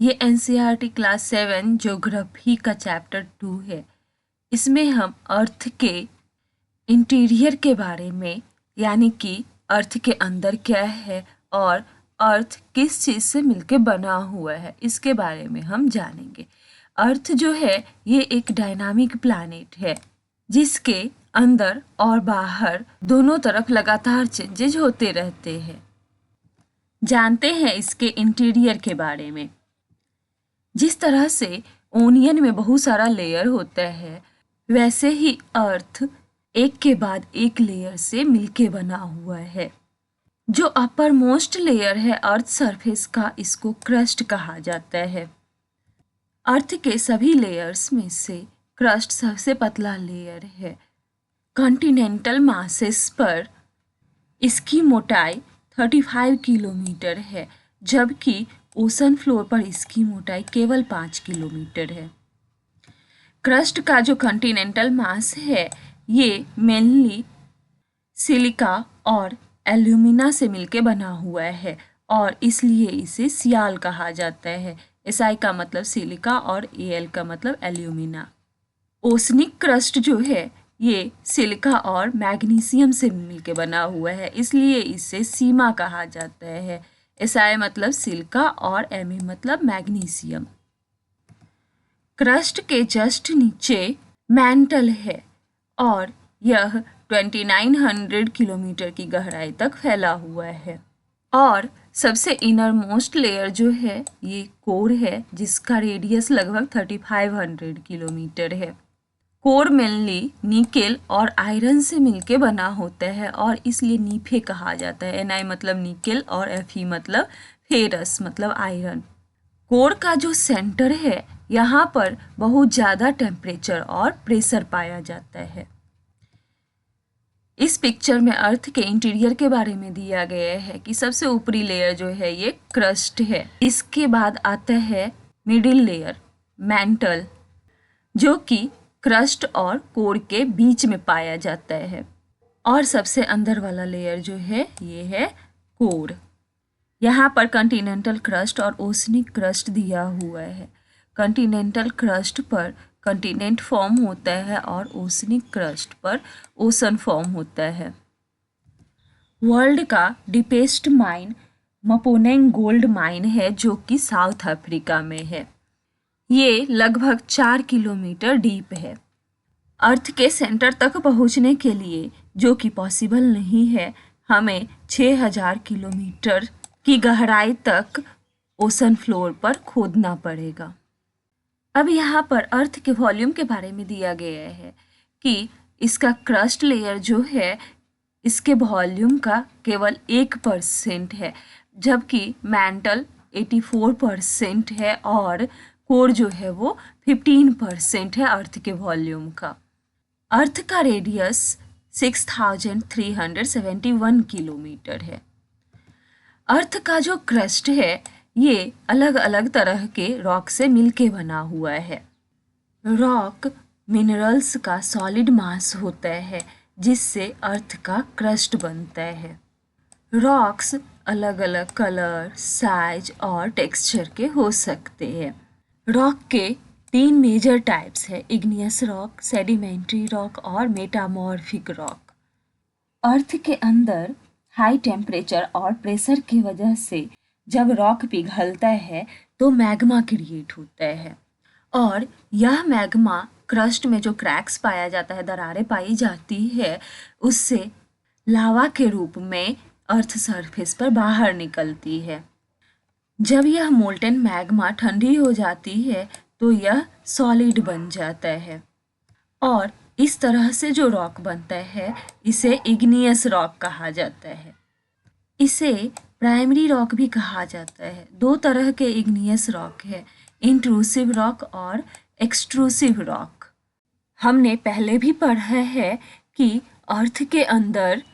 ये NCERT class 7 geography का chapter 2 है। इसमें हम अर्थ के इंटीरियर के बारे में, यानी कि अर्थ के अंदर क्या है और अर्थ किस चीज़ से मिलके बना हुआ है, इसके बारे में हम जानेंगे। अर्थ जो है ये एक डायनामिक प्लैनेट है जिसके अंदर और बाहर दोनों तरफ लगातार चेंजेज होते रहते हैं। जानते हैं इसके इंटीरियर के बारे में। जिस तरह से ओनियन में बहुत सारा लेयर होता है, वैसे ही अर्थ एक के बाद एक लेयर से मिलके बना हुआ है। जो अपर मोस्ट लेयर है अर्थ सरफेस का, इसको क्रस्ट कहा जाता है। अर्थ के सभी लेयर्स में से क्रस्ट सबसे पतला लेयर है। कॉन्टिनेंटल मासेस पर इसकी मोटाई 35 किलोमीटर है, जबकि ओशन फ्लोर पर इसकी मोटाई केवल 5 किलोमीटर है। क्रस्ट का जो कॉन्टिनेंटल मास है ये मेनली सिलिका और एल्यूमिना से मिलके बना हुआ है और इसलिए इसे सियाल कहा जाता है। SI का मतलब सिलिका और AL का मतलब एल्यूमिना। ओसनिक क्रस्ट जो है ये सिलिका और मैग्नीशियम से मिलके बना हुआ है, इसलिए इसे सीमा कहा जाता है। SI मतलब सिलिका और Me मतलब मैग्नीशियम। क्रस्ट के जस्ट नीचे मैंटल है और यह 2900 किलोमीटर की गहराई तक फैला हुआ है। और सबसे इनर मोस्ट लेयर जो है ये कोर है, जिसका रेडियस लगभग 3500 किलोमीटर है। कोर मेनली निकेल और आयरन से मिलके बना होता है और इसलिए नीफे कहा जाता है। Ni मतलब निकेल और Fe मतलब फेरस मतलब आयरन। कोर का जो सेंटर है यहाँ पर बहुत ज़्यादा टेम्परेचर और प्रेशर पाया जाता है। इस पिक्चर में अर्थ के इंटीरियर के बारे में दिया गया है कि सबसे ऊपरी लेयर जो है ये क्रस्ट है। इसके बाद आता है मिडिल लेयर मैंटल, जो कि क्रस्ट और कोर के बीच में पाया जाता है। और सबसे अंदर वाला लेयर जो है ये है कोर। यहाँ पर कॉन्टिनेंटल क्रस्ट और ओशनिक क्रस्ट दिया हुआ है। कॉन्टिनेंटल क्रस्ट पर कॉन्टिनेंट फॉर्म होता है और ओशनिक क्रस्ट पर ओशन फॉर्म होता है। वर्ल्ड का डीपेस्ट माइन मपोनेंग गोल्ड माइन है, जो कि साउथ अफ्रीका में है। ये लगभग 4 किलोमीटर डीप है। अर्थ के सेंटर तक पहुंचने के लिए, जो कि पॉसिबल नहीं है, हमें 6000 किलोमीटर की गहराई तक ओशन फ्लोर पर खोदना पड़ेगा। अब यहाँ पर अर्थ के वॉल्यूम के बारे में दिया गया है कि इसका क्रस्ट लेयर जो है इसके वॉल्यूम का केवल 1% है, जबकि मैंटल 84% है और कोर जो है वो 15% है अर्थ के वॉल्यूम का। अर्थ का रेडियस 6371 किलोमीटर है। अर्थ का जो क्रस्ट है ये अलग अलग तरह के रॉक से मिलके बना हुआ है। रॉक मिनरल्स का सॉलिड मास होता है, जिससे अर्थ का क्रस्ट बनता है। रॉक्स अलग अलग कलर, साइज और टेक्सचर के हो सकते हैं। रॉक के 3 मेजर टाइप्स है: इग्नियस रॉक, सेडिमेंट्री रॉक और मेटामॉर्फिक रॉक। अर्थ के अंदर हाई टेम्परेचर और प्रेशर की वजह से जब रॉक पिघलता है तो मैग्मा क्रिएट होता है और यह मैग्मा क्रस्ट में जो क्रैक्स पाया जाता है, दरारें पाई जाती है, उससे लावा के रूप में अर्थ सरफेस पर बाहर निकलती है। जब यह मोल्टेन मैग्मा ठंडी हो जाती है तो यह सॉलिड बन जाता है और इस तरह से जो रॉक बनता है इसे इग्नियस रॉक कहा जाता है। इसे प्राइमरी रॉक भी कहा जाता है। 2 तरह के इग्नियस रॉक है, इंट्रूसिव रॉक और एक्सट्रूसिव रॉक। हमने पहले भी पढ़ा है कि अर्थ के अंदर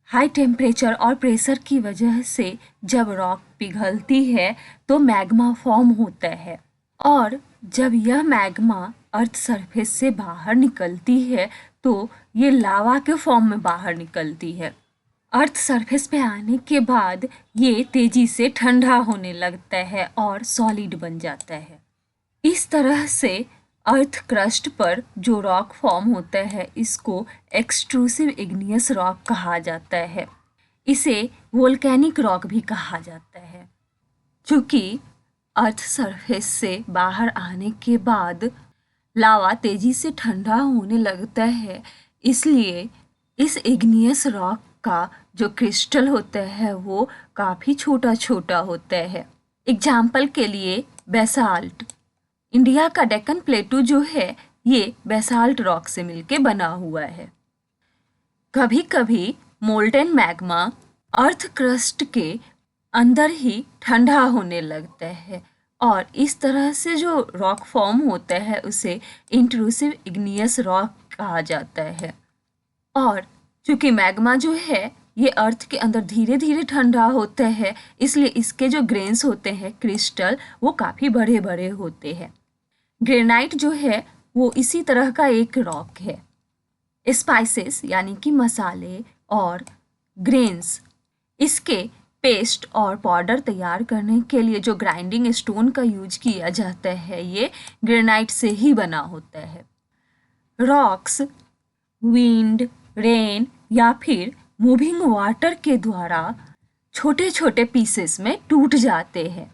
हाई टेम्परेचर और प्रेशर की वजह से जब रॉक पिघलती है तो मैग्मा फॉर्म होता है और जब यह मैग्मा अर्थ सरफेस से बाहर निकलती है तो ये लावा के फॉर्म में बाहर निकलती है। अर्थ सरफेस पे आने के बाद ये तेजी से ठंडा होने लगता है और सॉलिड बन जाता है। इस तरह से अर्थ क्रस्ट पर जो रॉक फॉर्म होता है इसको एक्सट्रूसिव इग्नियस रॉक कहा जाता है। इसे वोल्केनिक रॉक भी कहा जाता है। चूँकि अर्थ सरफेस से बाहर आने के बाद लावा तेजी से ठंडा होने लगता है, इसलिए इस इग्नियस रॉक का जो क्रिस्टल होता है वो काफ़ी छोटा छोटा होता है। एग्जाम्पल के लिए बेसाल्ट, इंडिया का डेक्कन प्लेटू जो है ये बेसाल्ट रॉक से मिलके बना हुआ है। कभी कभी मोल्टेन मैग्मा अर्थ क्रस्ट के अंदर ही ठंडा होने लगता है और इस तरह से जो रॉक फॉर्म होता है उसे इंट्रूसिव इग्नियस रॉक कहा जाता है। और चूँकि मैग्मा जो है ये अर्थ के अंदर धीरे धीरे ठंडा होता है, इसलिए इसके जो ग्रेन्स होते हैं क्रिस्टल वो काफ़ी बड़े बड़े होते हैं। ग्रेनाइट जो है वो इसी तरह का एक रॉक है। स्पाइसेस यानी कि मसाले और ग्रेन्स, इसके पेस्ट और पाउडर तैयार करने के लिए जो ग्राइंडिंग स्टोन का यूज किया जाता है ये ग्रेनाइट से ही बना होता है। रॉक्स विंड, रेन या फिर मूविंग वाटर के द्वारा छोटे छोटे पीसेस में टूट जाते हैं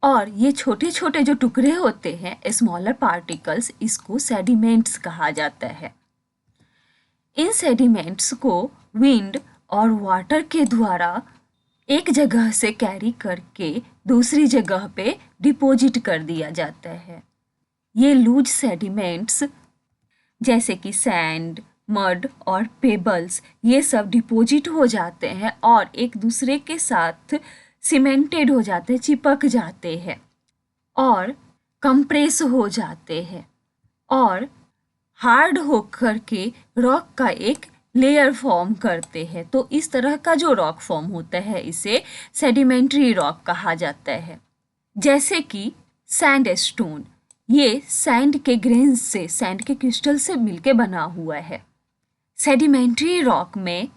और ये छोटे छोटे जो टुकड़े होते हैं स्मॉलर पार्टिकल्स, इसको सेडिमेंट्स कहा जाता है। इन सेडिमेंट्स को विंड और वाटर के द्वारा एक जगह से कैरी करके दूसरी जगह पे डिपॉजिट कर दिया जाता है। ये लूज सेडिमेंट्स जैसे कि सैंड, मड और पेबल्स ये सब डिपॉजिट हो जाते हैं और एक दूसरे के साथ सीमेंटेड हो जाते हैं, चिपक जाते हैं और कंप्रेस हो जाते हैं और हार्ड होकर के रॉक का एक लेयर फॉर्म करते हैं। तो इस तरह का जो रॉक फॉर्म होता है इसे सेडिमेंट्री रॉक कहा जाता है। जैसे कि सैंडस्टोन, ये सैंड के ग्रेन्स से, सैंड के क्रिस्टल से मिलके बना हुआ है। सेडिमेंट्री रॉक में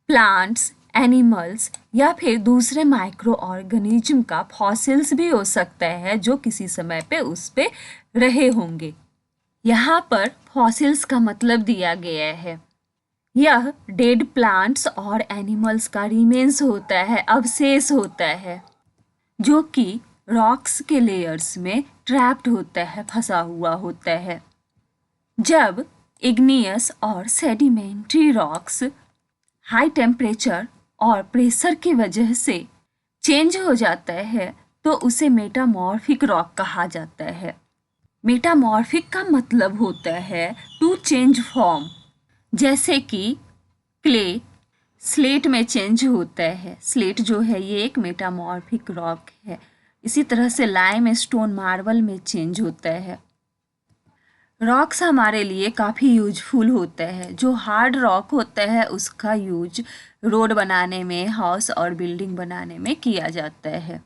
प्लांट्स, एनिमल्स या फिर दूसरे माइक्रो ऑर्गेनिज्म का फॉसिल्स भी हो सकता है जो किसी समय पे उस पे रहे होंगे। यहाँ पर फॉसिल्स का मतलब दिया गया है, यह डेड प्लांट्स और एनिमल्स का रिमेन्स होता है, अवशेष होता है जो कि रॉक्स के लेयर्स में ट्रैप्ड होता है, फंसा हुआ होता है। जब इग्नियस और सेडिमेंट्री रॉक्स हाई टेम्परेचर और प्रेशर की वजह से चेंज हो जाता है तो उसे मेटामॉर्फिक रॉक कहा जाता है। मेटामॉर्फिक का मतलब होता है टू चेंज फॉर्म। जैसे कि क्ले स्लेट में चेंज होता है, स्लेट जो है ये एक मेटामॉर्फिक रॉक है। इसी तरह से लाइम स्टोन मार्बल में चेंज होता है। रॉक्स हमारे लिए काफ़ी यूजफुल होता है। जो हार्ड रॉक होता है उसका यूज रोड बनाने में, हाउस और बिल्डिंग बनाने में किया जाता है।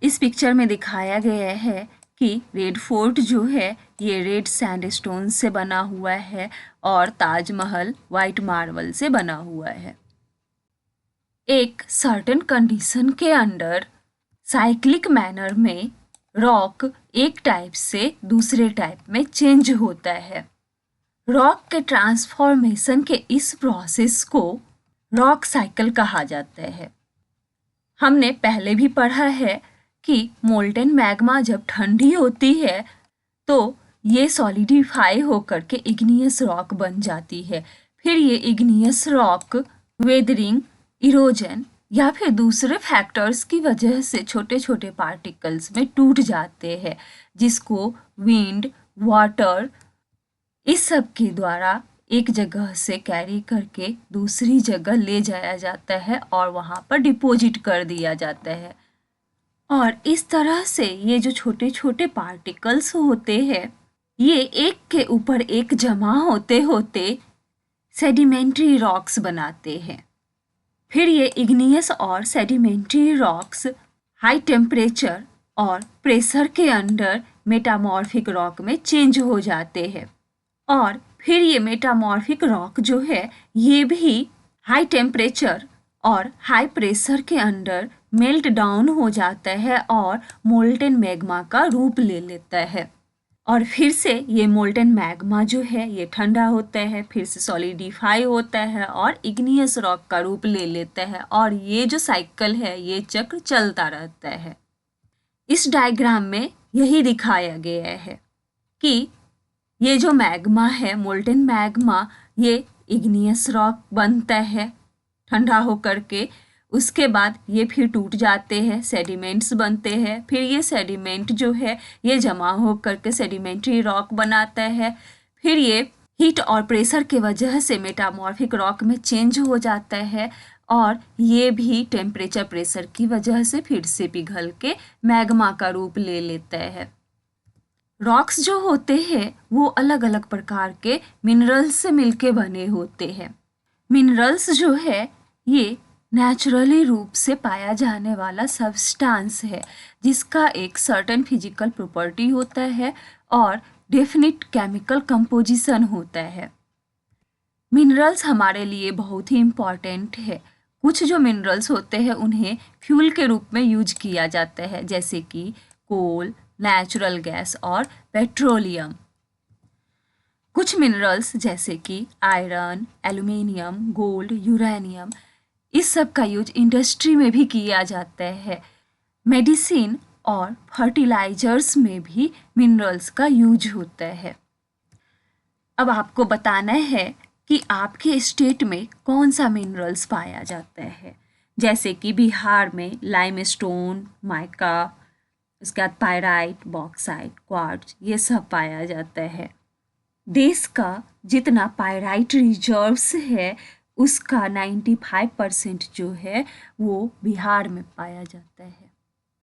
इस पिक्चर में दिखाया गया है कि रेड फोर्ट जो है ये रेड सैंडस्टोन से बना हुआ है और ताजमहल वाइट मार्बल से बना हुआ है। एक सर्टेन कंडीशन के अंडर साइक्लिक मैनर में रॉक एक टाइप से दूसरे टाइप में चेंज होता है। रॉक के ट्रांसफॉर्मेशन के इस प्रोसेस को रॉक साइकिल कहा जाता है। हमने पहले भी पढ़ा है कि मोल्टेन मैग्मा जब ठंडी होती है तो ये सॉलिडिफाई होकर के इग्नियस रॉक बन जाती है। फिर ये इग्नियस रॉक वेदरिंग, इरोजन या फिर दूसरे फैक्टर्स की वजह से छोटे छोटे पार्टिकल्स में टूट जाते हैं, जिसको विंड, वाटर इस सब के द्वारा एक जगह से कैरी करके दूसरी जगह ले जाया जाता है और वहाँ पर डिपॉजिट कर दिया जाता है। और इस तरह से ये जो छोटे छोटे पार्टिकल्स होते हैं ये एक के ऊपर एक जमा होते होते सेडिमेंट्री रॉक्स बनाते हैं। फिर ये इग्नियस और सेडिमेंट्री रॉक्स हाई टेम्परेचर और प्रेशर के अंडर मेटामॉर्फिक रॉक में चेंज हो जाते हैं और फिर ये मेटामॉर्फिक रॉक जो है ये भी हाई टेम्परेचर और हाई प्रेशर के अंडर मेल्ट डाउन हो जाता है और मोल्टेन मैग्मा का रूप ले लेता है। और फिर से ये मोल्टेन मैग्मा जो है ये ठंडा होता है, फिर से सॉलिडिफाई होता है और इग्नियस रॉक का रूप ले लेता है, और ये जो साइकिल है ये चक्र चलता रहता है। इस डायग्राम में यही दिखाया गया है कि ये जो मैग्मा है, मोल्टेन मैग्मा, ये इग्नियस रॉक बनता है ठंडा होकर के। उसके बाद ये फिर टूट जाते हैं, सेडिमेंट्स बनते हैं, फिर ये सेडिमेंट जो है ये जमा होकर के सेडिमेंट्री रॉक बनाता है। फिर ये हीट और प्रेशर के वजह से मेटामॉर्फिक रॉक में चेंज हो जाता है, और ये भी टेम्परेचर प्रेशर की वजह से फिर से पिघल के मैग्मा का रूप ले लेता है। रॉक्स जो होते हैं वो अलग अलग प्रकार के मिनरल्स से मिलके बने होते हैं। मिनरल्स जो है ये नेचुरली रूप से पाया जाने वाला सब्सटेंस है जिसका एक सर्टेन फिजिकल प्रॉपर्टी होता है और डेफिनिट केमिकल कंपोजिशन होता है। मिनरल्स हमारे लिए बहुत ही इम्पॉर्टेंट है। कुछ जो मिनरल्स होते हैं उन्हें फ्यूल के रूप में यूज किया जाता है, जैसे कि कोल, नेचुरल गैस और पेट्रोलियम। कुछ मिनरल्स जैसे कि आयरन, एल्युमिनियम, गोल्ड, यूरेनियम, इस सब का यूज इंडस्ट्री में भी किया जाता है। मेडिसिन और फर्टिलाइजर्स में भी मिनरल्स का यूज होता है। अब आपको बताना है कि आपके स्टेट में कौन सा मिनरल्स पाया जाता है। जैसे कि बिहार में लाइमस्टोन, माइका, उसके बाद पायराइट, बॉक्साइट, क्वार्ट्ज, ये सब पाया जाता है। देश का जितना पायराइट रिजर्व्स है उसका 95% जो है वो बिहार में पाया जाता है।